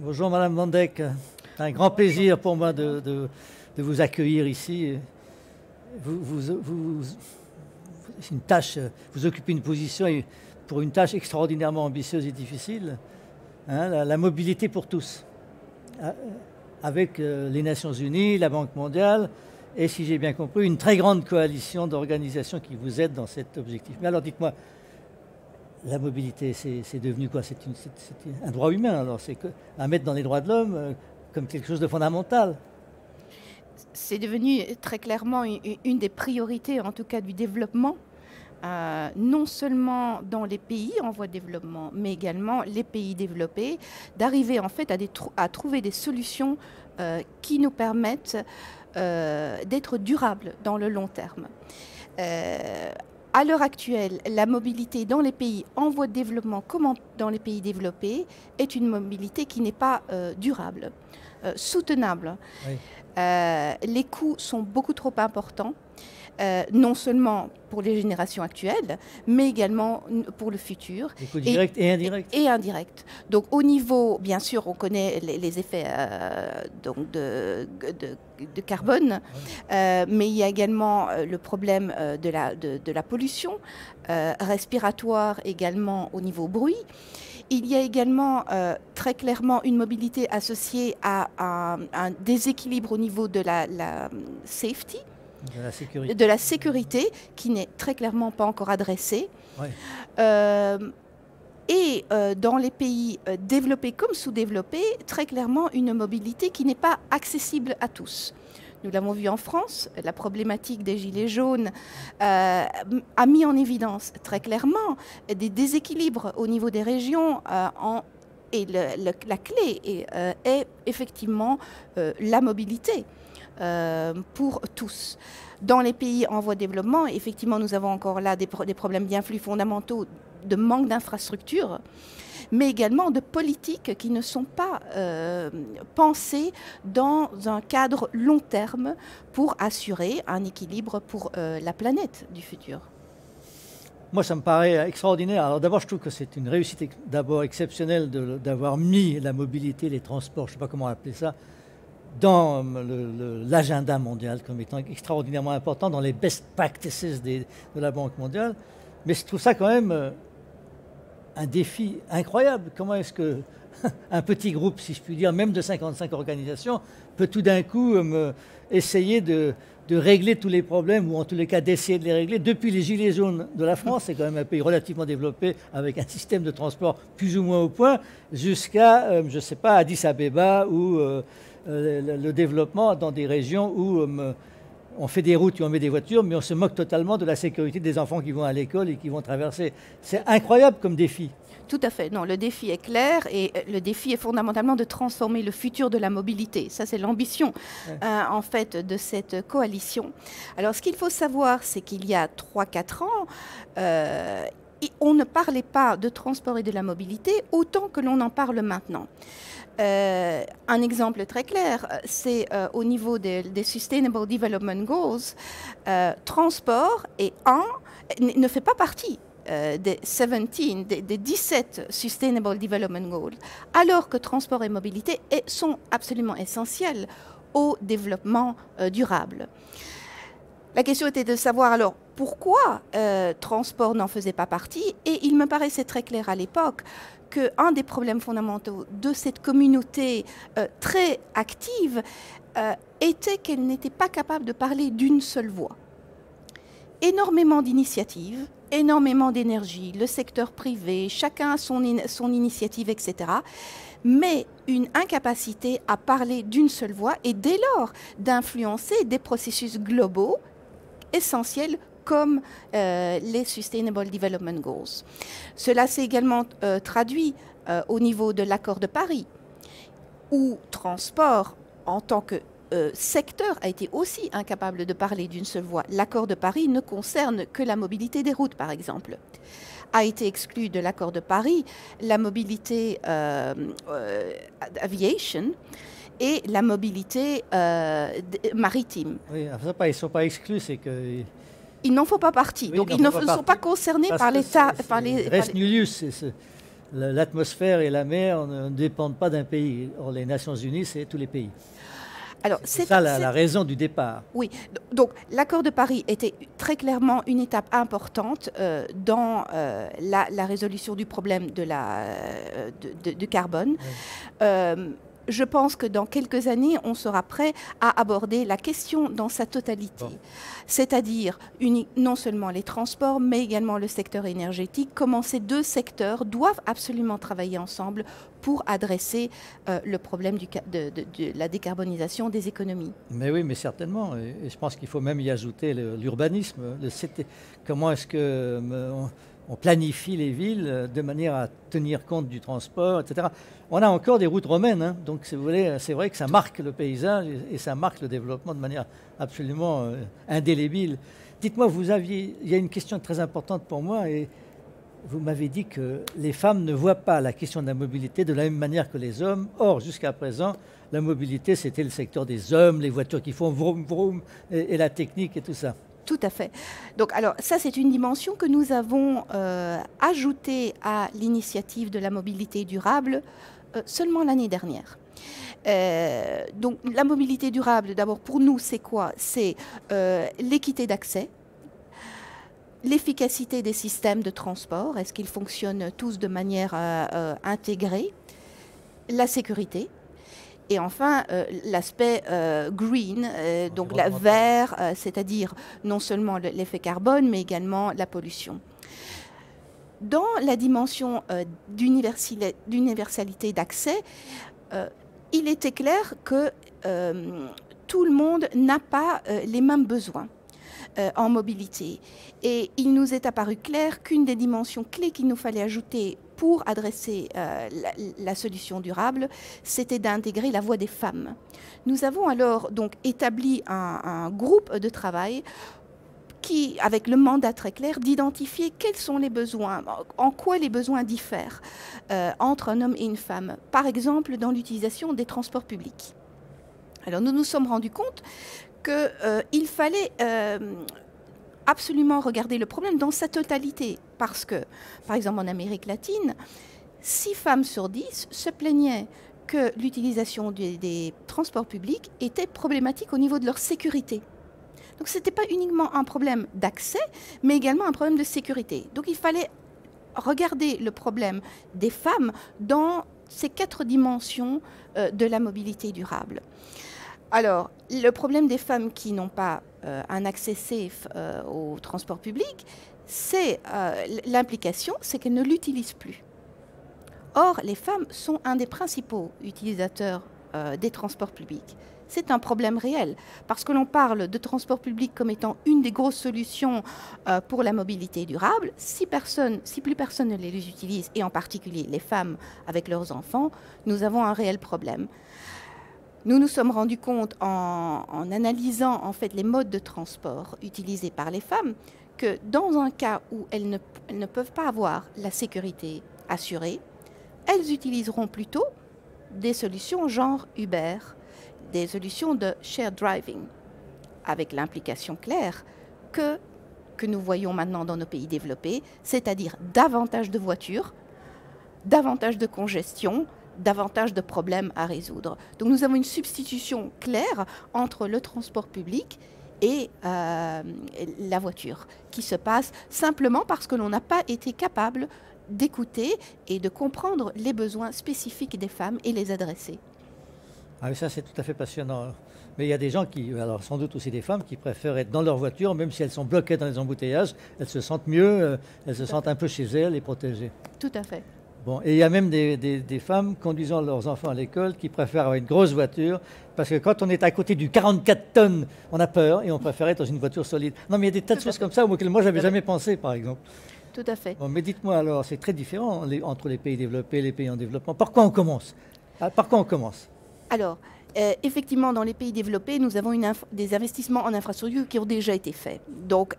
Bonjour Madame Van Dijk, c'est un grand plaisir pour moi de vous accueillir ici. C'est une tâche, vous occupez une position pour une tâche extraordinairement ambitieuse et difficile, hein, la mobilité pour tous, avec les Nations Unies, la Banque mondiale et, si j'ai bien compris, une très grande coalition d'organisations qui vous aident dans cet objectif. Mais alors dites-moi, la mobilité, c'est devenu quoi? C'est un droit humain, alors c'est à mettre dans les droits de l'homme comme quelque chose de fondamental. C'est devenu très clairement une des priorités, en tout cas du développement, non seulement dans les pays en voie de développement, mais également les pays développés, d'arriver en fait à trouver des solutions qui nous permettent d'être durables dans le long terme. À l'heure actuelle, la mobilité dans les pays en voie de développement comme dans les pays développés est une mobilité qui n'est pas durable, soutenable. Oui. Les coûts sont beaucoup trop importants, non seulement pour les générations actuelles, mais également pour le futur. Les coûts directs et indirects. Et indirects. Donc au niveau, bien sûr, on connaît les effets donc de carbone, oui. Mais il y a également le problème de la pollution respiratoire, également au niveau bruit. Il y a également très clairement une mobilité associée à un déséquilibre au niveau de la safety, de la sécurité, qui n'est très clairement pas encore adressée. Oui. Et dans les pays développés comme sous-développés, très clairement une mobilité qui n'est pas accessible à tous. Nous l'avons vu en France, la problématique des gilets jaunes a mis en évidence très clairement des déséquilibres au niveau des régions et la clé est effectivement la mobilité pour tous. Dans les pays en voie de développement, effectivement, nous avons encore là des problèmes bien plus fondamentaux de manque d'infrastructures, mais également de politiques qui ne sont pas pensées dans un cadre long terme pour assurer un équilibre pour la planète du futur. Moi, ça me paraît extraordinaire. Alors d'abord, je trouve que c'est une réussite d'abord exceptionnelle d'avoir mis la mobilité, les transports, je ne sais pas comment appeler ça, dans l'agenda mondial comme étant extraordinairement important, dans les best practices de la Banque mondiale. Mais je trouve ça quand même un défi incroyable. Comment est-ce qu'un petit groupe, si je puis dire, même de 55 organisations, peut tout d'un coup essayer de régler tous les problèmes, ou en tous les cas d'essayer de les régler. Depuis les Gilets jaunes de la France, c'est quand même un pays relativement développé, avec un système de transport plus ou moins au point, jusqu'à, je ne sais pas, Addis Abeba, ou le développement dans des régions où on fait des routes et on met des voitures, mais on se moque totalement de la sécurité des enfants qui vont à l'école et qui vont traverser. C'est incroyable comme défi. Tout à fait. Non, le défi est clair et le défi est fondamentalement de transformer le futur de la mobilité. Ça, c'est l'ambition, en fait, de cette coalition. Alors, ce qu'il faut savoir, c'est qu'il y a 3-4 ans, on ne parlait pas de transport et de la mobilité autant que l'on en parle maintenant. Un exemple très clair, c'est au niveau des Sustainable Development Goals, transport ne fait pas partie des 17 Sustainable Development Goals, alors que transport et mobilité sont absolument essentiels au développement durable. La question était de savoir alors pourquoi transport n'en faisait pas partie, et il me paraissait très clair à l'époque qu'un des problèmes fondamentaux de cette communauté très active était qu'elle n'était pas capable de parler d'une seule voix. Énormément d'initiatives, énormément d'énergie, le secteur privé, chacun a son initiative, etc. Mais une incapacité à parler d'une seule voix et dès lors d'influencer des processus globaux essentiels comme les Sustainable Development Goals. Cela s'est également traduit au niveau de l'accord de Paris, où transport en tant que secteur a été aussi incapable de parler d'une seule voix. L'accord de Paris ne concerne que la mobilité des routes, par exemple. A été exclu de l'accord de Paris la mobilité aviation et la mobilité maritime. Oui, ils ne sont pas exclus, c'est que... Ils n'en font pas partie, oui, donc ils ne sont pas concernés par l'État. Res nullius, l'atmosphère et la mer ne dépendent pas d'un pays. Or, les Nations Unies, c'est tous les pays. Alors, c'est ça la raison du départ. Oui, donc l'accord de Paris était très clairement une étape importante dans la résolution du problème de carbone. Oui. Je pense que dans quelques années, on sera prêt à aborder la question dans sa totalité, c'est-à-dire non seulement les transports, mais également le secteur énergétique, comment ces deux secteurs doivent absolument travailler ensemble pour adresser le problème de la décarbonisation des économies. Mais oui, mais certainement. Et je pense qu'il faut même y ajouter l'urbanisme. Comment est-ce que on planifie les villes de manière à tenir compte du transport, etc. On a encore des routes romaines, hein, donc si vous voulez, c'est vrai que ça marque le paysage et ça marque le développement de manière absolument indélébile. Dites-moi, il y a une question très importante pour moi, et vous m'avez dit que les femmes ne voient pas la question de la mobilité de la même manière que les hommes. Or, jusqu'à présent, la mobilité, c'était le secteur des hommes, les voitures qui font vroom vroom, et la technique et tout ça. Tout à fait. Donc, alors, ça, c'est une dimension que nous avons ajoutée à l'initiative de la mobilité durable seulement l'année dernière. Donc, la mobilité durable, d'abord, pour nous, c'est quoi? C'est l'équité d'accès, l'efficacité des systèmes de transport, est-ce qu'ils fonctionnent tous de manière intégrée, la sécurité, et enfin, l'aspect green, donc vert, c'est-à-dire non seulement l'effet carbone, mais également la pollution. Dans la dimension d'universalité d'accès, il était clair que tout le monde n'a pas les mêmes besoins en mobilité. Et il nous est apparu clair qu'une des dimensions clés qu'il nous fallait ajouter pour adresser la solution durable, c'était d'intégrer la voix des femmes. Nous avons alors donc établi un groupe de travail avec le mandat très clair d'identifier quels sont les besoins, en quoi les besoins diffèrent entre un homme et une femme, par exemple dans l'utilisation des transports publics. Alors nous nous sommes rendus compte qu'il fallait absolument regarder le problème dans sa totalité, parce que, par exemple, en Amérique latine, 6 femmes sur 10 se plaignaient que l'utilisation des transports publics était problématique au niveau de leur sécurité. Donc ce n'était pas uniquement un problème d'accès, mais également un problème de sécurité. Donc il fallait regarder le problème des femmes dans ces 4 dimensions de la mobilité durable. Alors, le problème des femmes qui n'ont pas un accès safe au transport public, c'est l'implication, c'est qu'elles ne l'utilisent plus. Or, les femmes sont un des principaux utilisateurs des transports publics. C'est un problème réel, parce que l'on parle de transport public comme étant une des grosses solutions pour la mobilité durable. Si plus personne ne les utilise, et en particulier les femmes avec leurs enfants, nous avons un réel problème. Nous nous sommes rendus compte en analysant en fait les modes de transport utilisés par les femmes que dans un cas où elles ne peuvent pas avoir la sécurité assurée, elles utiliseront plutôt des solutions genre Uber, des solutions de shared driving, avec l'implication claire que nous voyons maintenant dans nos pays développés, c'est-à-dire davantage de voitures, davantage de congestion, davantage de problèmes à résoudre. Donc nous avons une substitution claire entre le transport public et la voiture, qui se passe simplement parce que l'on n'a pas été capable d'écouter et de comprendre les besoins spécifiques des femmes et les adresser. Ah oui, ça c'est tout à fait passionnant. Mais il y a des gens alors sans doute aussi des femmes, qui préfèrent être dans leur voiture, même si elles sont bloquées dans les embouteillages, elles se sentent mieux, elles se sentent un peu chez elles et protégées. Tout à fait. Bon, et il y a même des femmes conduisant leurs enfants à l'école qui préfèrent avoir une grosse voiture, parce que quand on est à côté du 44 tonnes, on a peur et on préfère être dans une voiture solide. Non, mais il y a des tas de choses comme ça auxquelles moi je n'avais jamais pensé, par exemple. Tout à fait. Bon, mais dites-moi alors, c'est très différent entre les pays développés et les pays en développement. Par quoi on commence? Alors, effectivement, dans les pays développés, nous avons des investissements en infrastructures qui ont déjà été faits. Donc,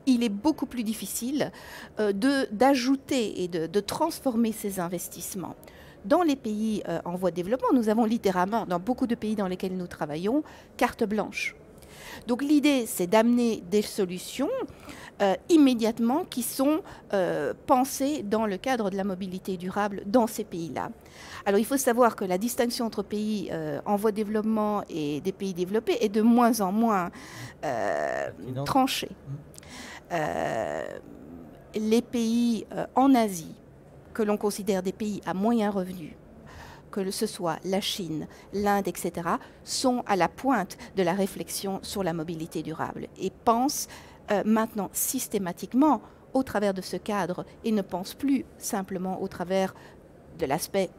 il est beaucoup plus difficile d'ajouter et de transformer ces investissements. Dans les pays en voie de développement, nous avons littéralement, dans beaucoup de pays dans lesquels nous travaillons, carte blanche. Donc l'idée, c'est d'amener des solutions immédiatement qui sont pensées dans le cadre de la mobilité durable dans ces pays-là. Alors il faut savoir que la distinction entre pays en voie de développement et des pays développés est de moins en moins tranchée. Les pays en Asie, que l'on considère des pays à moyen revenu, que ce soit la Chine, l'Inde, etc., sont à la pointe de la réflexion sur la mobilité durable et pensent maintenant systématiquement au travers de ce cadre et ne pensent plus simplement au travers de l'aspect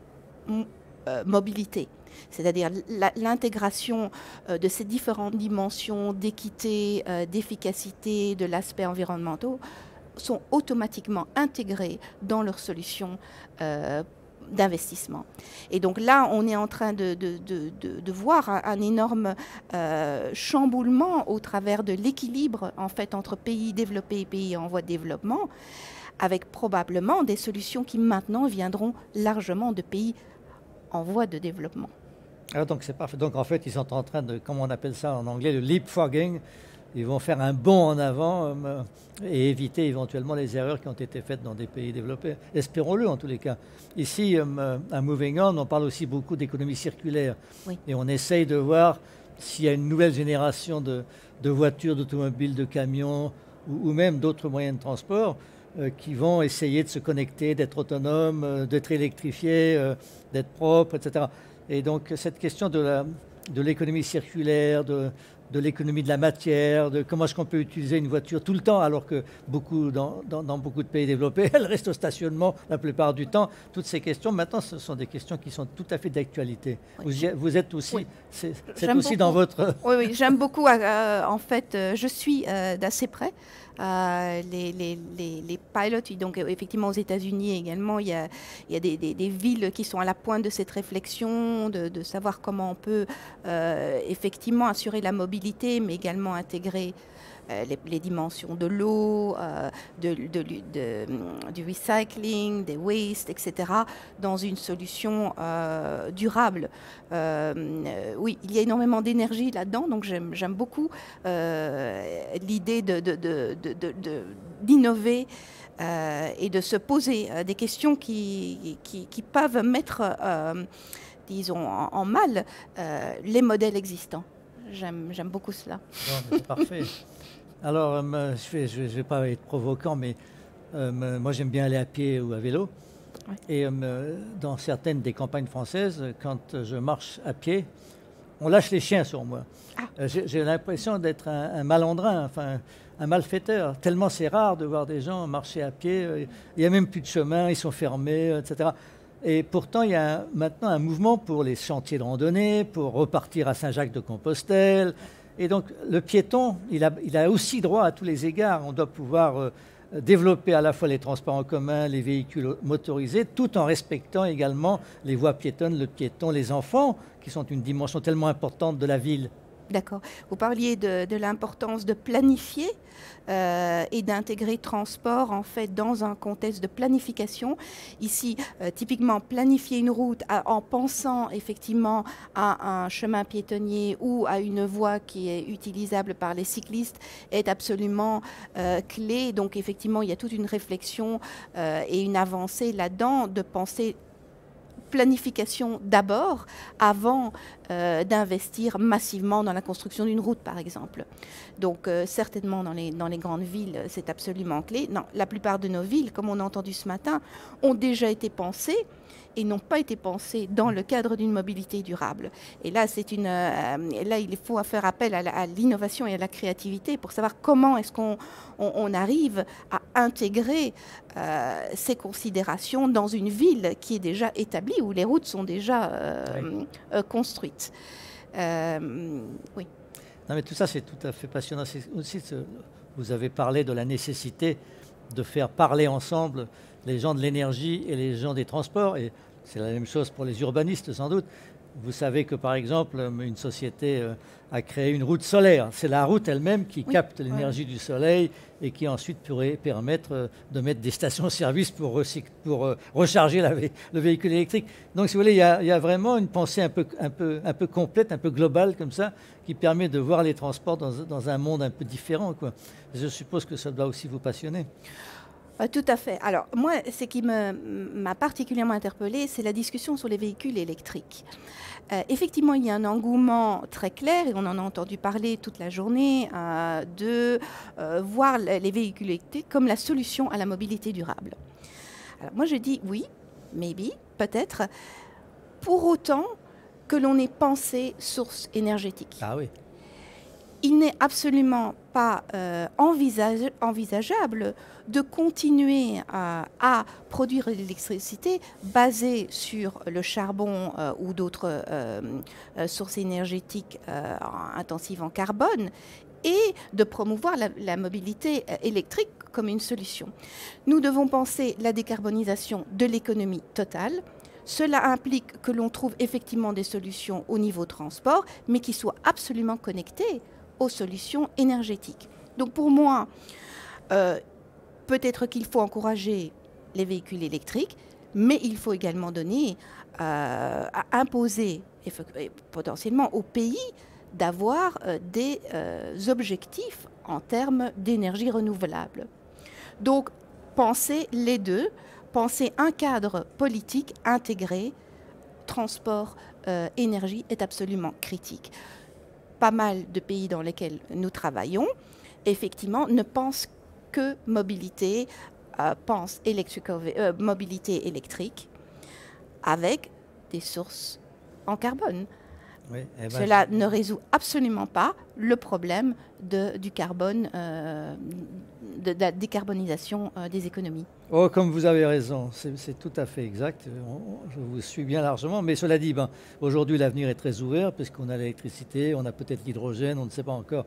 mobilité. C'est-à-dire l'intégration de ces différentes dimensions d'équité, d'efficacité, de l'aspect environnemental sont automatiquement intégrés dans leurs solutions d'investissement. Et donc là, on est en train de voir un énorme chamboulement au travers de l'équilibre en fait entre pays développés et pays en voie de développement, avec probablement des solutions qui maintenant viendront largement de pays en voie de développement. Alors donc c'est parfait. Donc en fait, ils sont en train de, comment on appelle ça en anglais, le leapfrogging. Ils vont faire un bond en avant et éviter éventuellement les erreurs qui ont été faites dans des pays développés. Espérons-le en tous les cas. Ici, à Moving On, on parle aussi beaucoup d'économie circulaire. Oui. Et on essaye de voir s'il y a une nouvelle génération de voitures, d'automobiles, de camions ou même d'autres moyens de transport qui vont essayer de se connecter, d'être autonomes, d'être électrifiés, d'être propres, etc. Et donc cette question de l'économie circulaire, de l'économie de la matière, de comment est-ce qu'on peut utiliser une voiture tout le temps, alors que dans beaucoup de pays développés, elle reste au stationnement la plupart du temps. Toutes ces questions, maintenant, ce sont des questions qui sont tout à fait d'actualité. Oui. Vous êtes aussi, oui. C'est aussi dans votre... Oui, j'aime beaucoup. En fait, je suis d'assez près. Les pilots, donc effectivement aux États-Unis également, il y a des villes qui sont à la pointe de cette réflexion, de savoir comment on peut effectivement assurer la mobilité, mais également intégrer les dimensions de l'eau, du recycling, des wastes, etc., dans une solution durable. Oui, il y a énormément d'énergie là-dedans, donc j'aime beaucoup l'idée d'innover et de se poser des questions qui peuvent mettre, disons, en mal les modèles existants. J'aime beaucoup cela. C'est parfait. Alors, je vais pas être provoquant, mais moi j'aime bien aller à pied ou à vélo. Ouais. Et dans certaines des campagnes françaises, quand je marche à pied, on lâche les chiens sur moi. Ah. J'ai l'impression d'être un malandrin, enfin un malfaiteur. Tellement c'est rare de voir des gens marcher à pied. Il n'y a même plus de chemin, ils sont fermés, etc. Et pourtant, il y a maintenant un mouvement pour les sentiers de randonnée, pour repartir à Saint-Jacques-de-Compostelle. Et donc, le piéton, il a aussi droit à tous les égards. On doit pouvoir développer à la fois les transports en commun, les véhicules motorisés, tout en respectant également les voies piétonnes, le piéton, les enfants, qui sont une dimension tellement importante de la ville. D'accord. Vous parliez de l'importance de planifier et d'intégrer transport en fait dans un contexte de planification. Ici, typiquement, planifier une route en pensant effectivement à un chemin piétonnier ou à une voie qui est utilisable par les cyclistes est absolument clé. Donc effectivement, il y a toute une réflexion et une avancée là-dedans de penser planification d'abord, avant d'investir massivement dans la construction d'une route, par exemple. Donc, certainement, dans les grandes villes, c'est absolument clé. Non, la plupart de nos villes, comme on a entendu ce matin, ont déjà été pensées et n'ont pas été pensées dans le cadre d'une mobilité durable. Et là, là, il faut faire appel à l'innovation et à la créativité pour savoir comment est-ce qu'on arrive à intégrer ces considérations dans une ville qui est déjà établie, où les routes sont déjà construites. Oui. Non, mais tout ça, c'est tout à fait passionnant. Aussi, vous avez parlé de la nécessité de faire parler ensemble les gens de l'énergie et les gens des transports. Et c'est la même chose pour les urbanistes, sans doute. Vous savez que, par exemple, une société a créé une route solaire. C'est la route elle-même qui capte l'énergie du soleil et qui ensuite pourrait permettre de mettre des stations-service pour recharger le véhicule électrique. Donc, si vous voulez, il y a vraiment une pensée un peu complète, un peu globale comme ça, qui permet de voir les transports dans un monde un peu différent, quoi. Je suppose que ça doit aussi vous passionner. Tout à fait. Alors, moi, ce qui m'a particulièrement interpellée, c'est la discussion sur les véhicules électriques. Effectivement, il y a un engouement très clair, et on en a entendu parler toute la journée, de voir les véhicules électriques comme la solution à la mobilité durable. Alors, moi, je dis oui, maybe, peut-être, pour autant que l'on ait pensé source énergétique. Ah oui. Il n'est absolument pas envisageable de continuer à produire de l'électricité basée sur le charbon ou d'autres sources énergétiques intensives en carbone et de promouvoir la mobilité électrique comme une solution. Nous devons penser la décarbonisation de l'économie totale. Cela implique que l'on trouve effectivement des solutions au niveau transport, mais qui soient absolument connectées aux solutions énergétiques. Donc pour moi, peut-être qu'il faut encourager les véhicules électriques, mais il faut également imposer potentiellement aux pays d'avoir des objectifs en termes d'énergie renouvelable. Donc penser les deux, penser un cadre politique intégré, transport, énergie est absolument critique. Pas mal de pays dans lesquels nous travaillons, effectivement, ne pensent que mobilité, pensent mobilité électrique avec des sources en carbone. Oui, cela ne résout absolument pas le problème du carbone, de la décarbonisation des économies. Oh, comme vous avez raison, c'est tout à fait exact. Je vous suis bien largement. Mais cela dit, aujourd'hui, l'avenir est très ouvert puisqu'on a l'électricité, on a peut-être l'hydrogène, on ne sait pas encore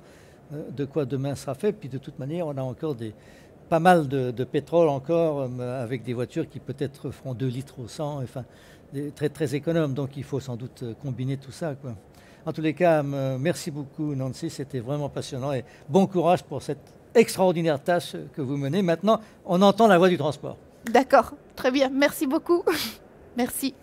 de quoi demain sera fait. Puis de toute manière, on a encore pas mal de pétrole encore avec des voitures qui peut-être feront 2 litres au 100, enfin, très, très économes. Donc il faut sans doute combiner tout ça, quoi. En tous les cas, merci beaucoup Nancy, c'était vraiment passionnant et bon courage pour cette extraordinaire tâche que vous menez. Maintenant, on entend la voix du transport. D'accord, très bien, merci beaucoup. Merci.